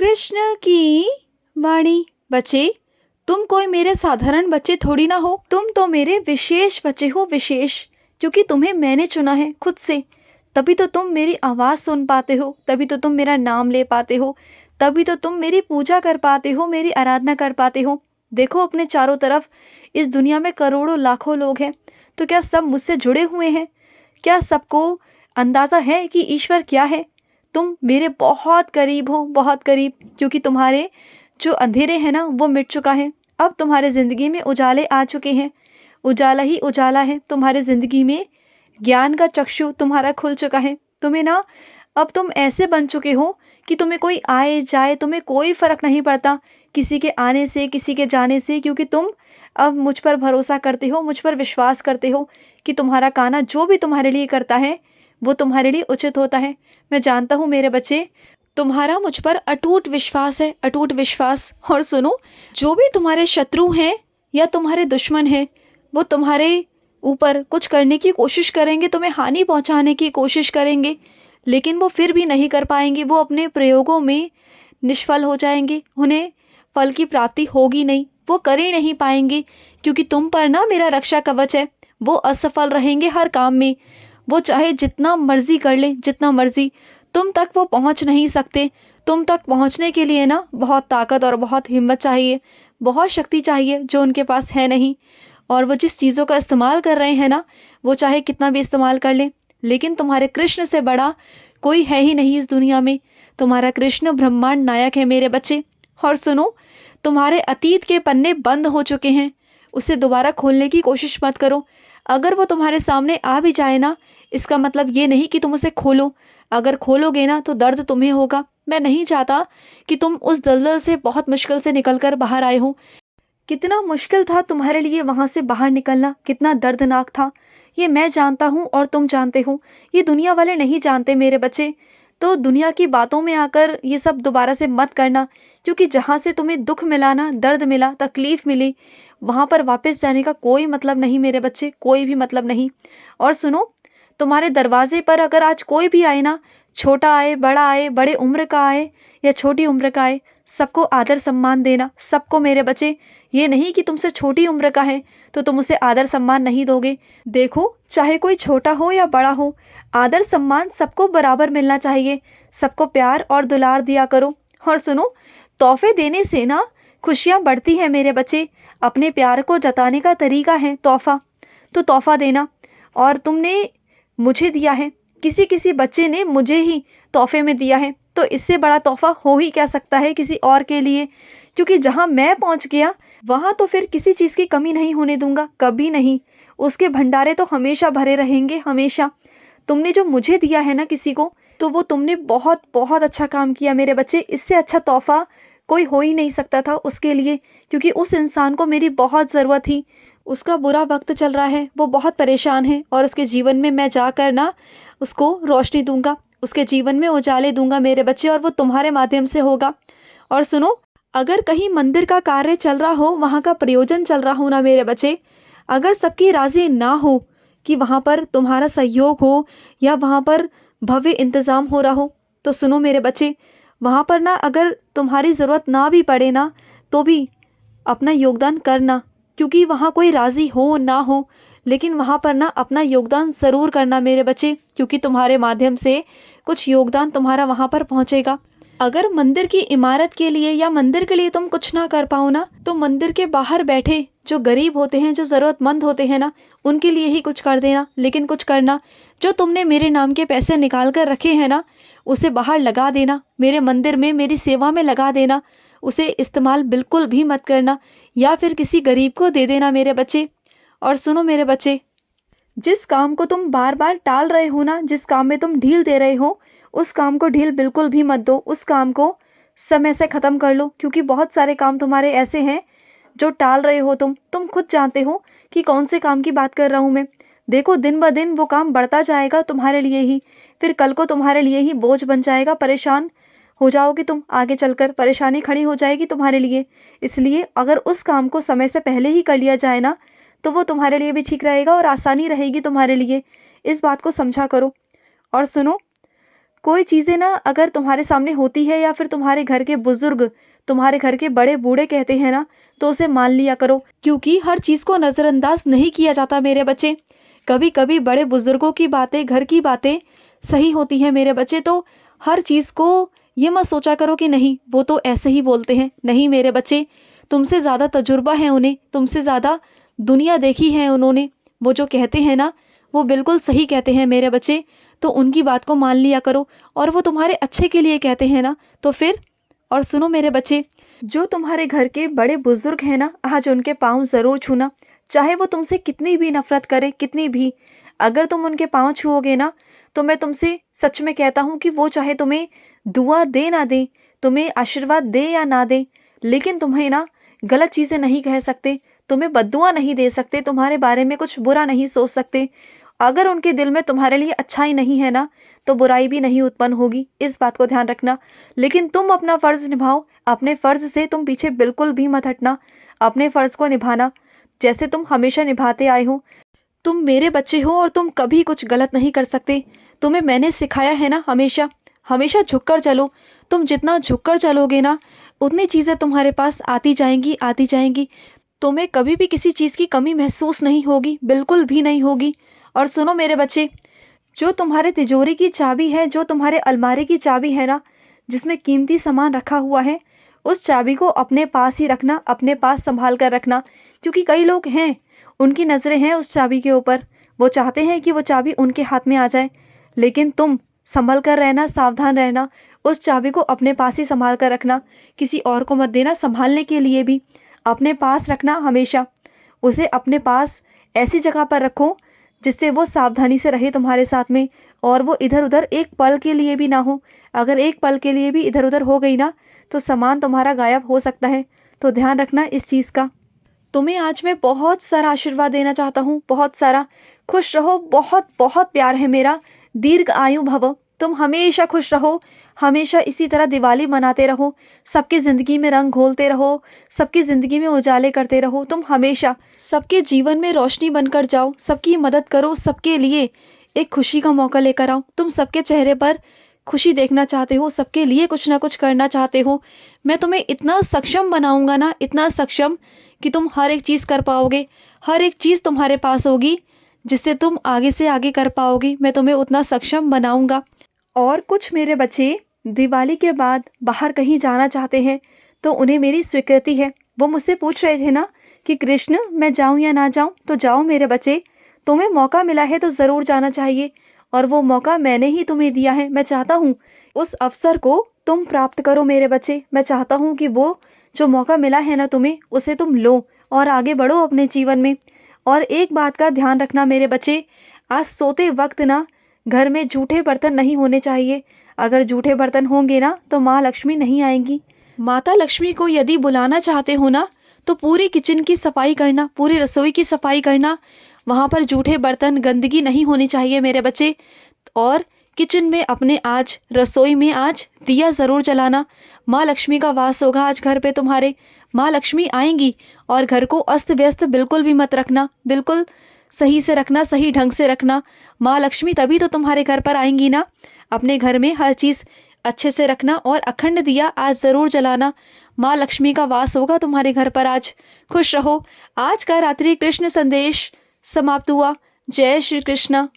कृष्ण की वाणी। बच्चे, तुम कोई मेरे साधारण बच्चे थोड़ी ना हो, तुम तो मेरे विशेष बच्चे हो, विशेष, क्योंकि तुम्हें मैंने चुना है खुद से। तभी तो तुम मेरी आवाज़ सुन पाते हो, तभी तो तुम मेरा नाम ले पाते हो, तभी तो तुम मेरी पूजा कर पाते हो, मेरी आराधना कर पाते हो। देखो अपने चारों तरफ, इस दुनिया में करोड़ों लाखों लोग हैं, तो क्या सब मुझसे जुड़े हुए हैं? क्या सबको अंदाज़ा है कि ईश्वर क्या है? तुम मेरे बहुत करीब हो, बहुत करीब, क्योंकि तुम्हारे जो अंधेरे हैं ना वो मिट चुका है। अब तुम्हारे ज़िंदगी में उजाले आ चुके हैं, उजाला ही उजाला है तुम्हारे ज़िंदगी में। ज्ञान का चक्षु तुम्हारा खुल चुका है। तुम्हें ना, अब तुम ऐसे बन चुके हो कि तुम्हें कोई आए जाए तुम्हें कोई फ़र्क नहीं पड़ता, किसी के आने से किसी के जाने से, क्योंकि तुम अब मुझ पर भरोसा करते हो, मुझ पर विश्वास करते हो कि तुम्हारा कान्हा जो भी तुम्हारे लिए करता है वो तुम्हारे लिए उचित होता है। मैं जानता हूँ मेरे बच्चे, तुम्हारा मुझ पर अटूट विश्वास है, अटूट विश्वास। और सुनो, जो भी तुम्हारे शत्रु हैं या तुम्हारे दुश्मन हैं, वो तुम्हारे ऊपर कुछ करने की कोशिश करेंगे, तुम्हें हानि पहुंचाने की कोशिश करेंगे, लेकिन वो फिर भी नहीं कर पाएंगे। वो अपने प्रयोगों में निष्फल हो जाएंगे, उन्हें फल की प्राप्ति होगी नहीं, वो कर ही नहीं पाएंगे, क्योंकि तुम पर ना मेरा रक्षा कवच है। वो असफल रहेंगे हर काम में, वो चाहे जितना मर्जी कर ले, जितना मर्जी, तुम तक वो पहुंच नहीं सकते। तुम तक पहुंचने के लिए ना बहुत ताकत और बहुत हिम्मत चाहिए, बहुत शक्ति चाहिए, जो उनके पास है नहीं। और वो जिस चीज़ों का इस्तेमाल कर रहे हैं ना, वो चाहे कितना भी इस्तेमाल कर लें, लेकिन तुम्हारे कृष्ण से बड़ा कोई है ही नहीं इस दुनिया में। तुम्हारा कृष्ण ब्रह्मांड नायक है मेरे बच्चे। और सुनो, तुम्हारे अतीत के पन्ने बंद हो चुके हैं, उसे दोबारा खोलने की कोशिश मत करो। अगर वो तुम्हारे सामने आ भी जाए ना, इसका मतलब ये नहीं कि तुम उसे खोलो। अगर खोलोगे ना तो दर्द तुम्हें होगा। मैं नहीं चाहता कि तुम उस दलदल से बहुत मुश्किल से निकल कर बाहर आए हो। कितना मुश्किल था तुम्हारे लिए वहां से बाहर निकलना, कितना दर्दनाक था, ये मैं जानता हूँ और तुम जानते हो। ये दुनिया वाले नहीं जानते मेरे बच्चे। तो दुनिया की बातों में आकर ये सब दोबारा से मत करना, क्योंकि जहाँ से तुम्हें दुख मिला ना, दर्द मिला, तकलीफ मिली, वहाँ पर वापस जाने का कोई मतलब नहीं मेरे बच्चे, कोई भी मतलब नहीं। और सुनो, तुम्हारे दरवाजे पर अगर आज कोई भी आए ना, छोटा आए, बड़े उम्र का आए या छोटी उम्र का आए, सबको आदर सम्मान देना, सबको मेरे बच्चे। ये नहीं कि तुमसे छोटी उम्र का है तो तुम उसे आदर सम्मान नहीं दोगे। देखो, चाहे कोई छोटा हो या बड़ा हो, आदर सम्मान सबको बराबर मिलना चाहिए। सबको प्यार और दुलार दिया करो। और सुनो, तोहफे देने से ना खुशियाँ बढ़ती हैं मेरे बच्चे। अपने प्यार को जताने का तरीका है तोहफा, तो तोहफा देना। और तुमने मुझे दिया है, किसी किसी बच्चे ने मुझे ही तोहफे में दिया है, तो इससे बड़ा तोहफा हो ही क्या सकता है किसी और के लिए। क्योंकि जहाँ मैं पहुँच गया वहाँ तो फिर किसी चीज़ की कमी नहीं होने दूंगा, कभी नहीं। उसके भंडारे तो हमेशा भरे रहेंगे, हमेशा। तुमने जो मुझे दिया है ना किसी को, तो वो तुमने बहुत बहुत अच्छा काम किया मेरे बच्चे। इससे अच्छा तोहफा कोई हो ही नहीं सकता था उसके लिए, क्योंकि उस इंसान को मेरी बहुत ज़रूरत थी। उसका बुरा वक्त चल रहा है, वो बहुत परेशान है, और उसके जीवन में मैं जाकर ना उसको रोशनी दूंगा, उसके जीवन में उजाले दूंगा मेरे बच्चे, और वो तुम्हारे माध्यम से होगा। और सुनो, अगर कहीं मंदिर का कार्य चल रहा हो, वहाँ का प्रयोजन चल रहा हो ना मेरे बच्चे, अगर सबकी राज़ी ना हो कि वहाँ पर तुम्हारा सहयोग हो या वहाँ पर भव्य इंतज़ाम हो रहा हो, तो सुनो मेरे बच्चे, वहाँ पर ना अगर तुम्हारी ज़रूरत ना भी पड़े ना, तो भी अपना योगदान करना। क्योंकि वहाँ कोई राज़ी हो ना हो, लेकिन वहाँ पर ना अपना योगदान ज़रूर करना मेरे बच्चे, क्योंकि तुम्हारे माध्यम से कुछ योगदान तुम्हारा वहाँ पर पहुँचेगा। अगर मंदिर की इमारत के लिए या मंदिर के लिए तुम कुछ ना कर पाओ ना, तो मंदिर के बाहर बैठे जो गरीब होते हैं, जो ज़रूरतमंद होते हैं ना, उनके लिए ही कुछ कर देना। लेकिन कुछ करना, जो तुमने मेरे नाम के पैसे निकाल कर रखे हैं ना, उसे बाहर लगा देना, मेरे मंदिर में मेरी सेवा में लगा देना। उसे इस्तेमाल बिल्कुल भी मत करना, या फिर किसी गरीब को दे देना मेरे बच्चे। और सुनो मेरे बच्चे, जिस काम को तुम बार बार टाल रहे हो ना, जिस काम में तुम ढील दे रहे हो, उस काम को ढील बिल्कुल भी मत दो। उस काम को समय से ख़त्म कर लो, क्योंकि बहुत सारे काम तुम्हारे ऐसे हैं जो टाल रहे हो। तुम खुद जानते हो कि कौन से काम की बात कर रहा हूँ मैं। देखो, दिन ब दिन वो काम बढ़ता जाएगा तुम्हारे लिए ही, फिर कल को तुम्हारे लिए ही बोझ बन जाएगा, परेशान हो जाओगे तुम, आगे चलकर परेशानी खड़ी हो जाएगी तुम्हारे लिए। इसलिए अगर उस काम को समय से पहले ही कर लिया जाए ना, तो वो तुम्हारे लिए भी ठीक रहेगा और आसानी रहेगी तुम्हारे लिए। इस बात को समझा करो। और सुनो, कोई चीज़ें ना अगर तुम्हारे सामने होती है या फिर तुम्हारे घर के बुजुर्ग, तुम्हारे घर के बड़े बूढ़े कहते हैं ना, तो उसे मान लिया करो, क्योंकि हर चीज़ को नज़रअंदाज नहीं किया जाता मेरे बच्चे। कभी कभी बड़े बुजुर्गों की बातें, घर की बातें सही होती हैं मेरे बच्चे। तो हर चीज़ को ये मत सोचा करो कि नहीं वो तो ऐसे ही बोलते हैं। नहीं मेरे बच्चे, तुमसे ज़्यादा तजुर्बा है उन्हें, तुमसे ज़्यादा दुनिया देखी है उन्होंने। वो जो कहते हैं ना वो बिल्कुल सही कहते हैं मेरे बच्चे। तो उनकी बात को मान लिया करो, और वो तुम्हारे अच्छे के लिए कहते हैं ना, तो फिर। और सुनो मेरे बच्चे, जो तुम्हारे घर के बड़े बुजुर्ग हैं ना, आज उनके पाँव ज़रूर छूना। चाहे वो तुमसे कितनी भी नफरत करे, कितनी भी, अगर तुम उनके पाँव छुओगे ना, तो मैं तुमसे सच में कहता हूँ कि वो चाहे तुम्हें दुआ दे ना दे, तुम्हें आशीर्वाद दे या ना दे, लेकिन तुम्हें ना गलत चीज़ें नहीं कह सकते, तुम्हें बद्दुआ नहीं दे सकते, तुम्हारे बारे में कुछ बुरा नहीं सोच सकते। अगर उनके दिल में तुम्हारे लिए अच्छाई नहीं है ना, तो बुराई भी नहीं उत्पन्न होगी, इस बात को ध्यान रखना। लेकिन तुम अपना फ़र्ज़ निभाओ, अपने फ़र्ज़ से तुम पीछे बिल्कुल भी मत हटना। अपने फ़र्ज़ को निभाना जैसे तुम हमेशा निभाते आए हो। तुम मेरे बच्चे हो और तुम कभी कुछ गलत नहीं कर सकते। तुम्हें मैंने सिखाया है ना, हमेशा हमेशा झुककर चलो। तुम जितना झुककर चलोगे ना, उतनी चीज़ें तुम्हारे पास आती जाएंगी, आती जाएंगी। तुम्हें कभी भी किसी चीज़ की कमी महसूस नहीं होगी, बिल्कुल भी नहीं होगी। और सुनो मेरे बच्चे, जो तुम्हारे तिजोरी की चाबी है, जो तुम्हारे अलमारी की चाबी है ना, जिसमें कीमती सामान रखा हुआ है, उस चाबी को अपने पास ही रखना, अपने पास संभाल कर रखना। क्योंकि कई लोग हैं, उनकी नज़रें हैं उस चाबी के ऊपर, वो चाहते हैं कि वो चाबी उनके हाथ में आ जाए। लेकिन तुम संभल कर रहना, सावधान रहना, उस चाबी को अपने पास ही संभाल कर रखना, किसी और को मत देना। संभालने के लिए भी अपने पास रखना हमेशा, उसे अपने पास ऐसी जगह पर रखो जिससे वो सावधानी से रहे तुम्हारे साथ में, और वो इधर उधर एक पल के लिए भी ना हो। अगर एक पल के लिए भी इधर उधर हो गई ना, तो सामान तुम्हारा गायब हो सकता है। तो ध्यान रखना इस चीज़ का। तुम्हें आज मैं बहुत सारा आशीर्वाद देना चाहता हूँ, बहुत सारा। खुश रहो, बहुत बहुत प्यार है मेरा। दीर्घ आयु भव। तुम हमेशा खुश रहो, हमेशा इसी तरह दिवाली मनाते रहो, सबकी ज़िंदगी में रंग घोलते रहो, सबकी ज़िंदगी में उजाले करते रहो। तुम हमेशा सबके जीवन में रोशनी बनकर जाओ, सबकी मदद करो, सबके लिए एक खुशी का मौका लेकर आओ। तुम सबके चेहरे पर खुशी देखना चाहते हो, सबके लिए कुछ ना कुछ करना चाहते हो। मैं तुम्हें इतना सक्षम बनाऊंगा ना, इतना सक्षम कि तुम हर एक चीज़ कर पाओगे, हर एक चीज़ तुम्हारे पास होगी जिससे तुम आगे से आगे कर पाओगे। मैं तुम्हें उतना सक्षम बनाऊंगा। और कुछ मेरे बच्चे दिवाली के बाद बाहर कहीं जाना चाहते हैं, तो उन्हें मेरी स्वीकृति है। वो मुझसे पूछ रहे थे ना कि कृष्ण मैं जाऊं या ना जाऊं, तो जाओ मेरे बच्चे, तुम्हें मौका मिला है तो ज़रूर जाना चाहिए, और वो मौका मैंने ही तुम्हें दिया है। मैं चाहता हूँ उस अवसर को तुम प्राप्त करो मेरे बच्चे। मैं चाहता हूँ कि वो जो मौका मिला है ना तुम्हें, उसे तुम लो और आगे बढ़ो अपने जीवन में। और एक बात का ध्यान रखना मेरे बच्चे, आज सोते वक्त ना घर में जूठे बर्तन नहीं होने चाहिए। अगर जूठे बर्तन होंगे ना, तो माँ लक्ष्मी नहीं आएंगी। माता लक्ष्मी को यदि बुलाना चाहते हो ना, तो पूरी किचन की सफाई करना, पूरी रसोई की सफाई करना। वहाँ पर जूठे बर्तन, गंदगी नहीं होनी चाहिए मेरे बच्चे। और किचन में अपने आज, रसोई में आज दिया ज़रूर जलाना। माँ लक्ष्मी का वास होगा आज घर पे तुम्हारे। माँ लक्ष्मी आएंगी, और घर को अस्त व्यस्त बिल्कुल भी मत रखना, बिल्कुल सही से रखना, सही ढंग से रखना। माँ लक्ष्मी तभी तो तुम्हारे घर पर आएंगी ना। अपने घर में हर चीज़ अच्छे से रखना, और अखंड दिया आज ज़रूर जलाना। माँ लक्ष्मी का वास होगा तुम्हारे घर पर आज। खुश रहो। आज का रात्रि कृष्ण संदेश समाप्त हुआ। जय श्री कृष्ण।